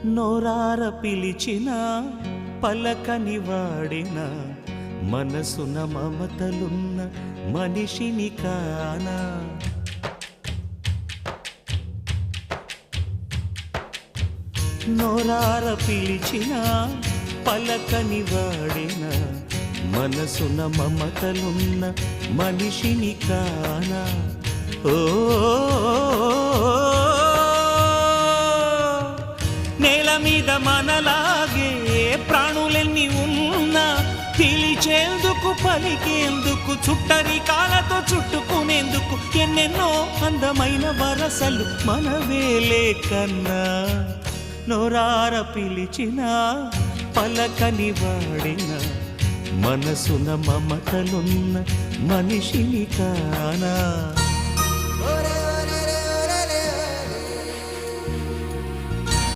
నోరార పిలిచిన పలకని వాడిన మనసున మమతలున్న మనిషిని కానా. నోరార పిలిచిన పలకని వాడిన మనసున మమతలున్న మనిషిని కానా. ఓ నేల మీద మనలాగే ప్రాణులెన్ని ఉన్నా పిలిచేందుకు పలికేందుకు చుట్టరికాలతో చుట్టుకునేందుకు ఎన్నెన్నో అందమైన వరసలు మనవేలే కన్నా. నోరార పిలిచిన పలకని వాడిన మనసున మమతలున్న మనిషిని కానా.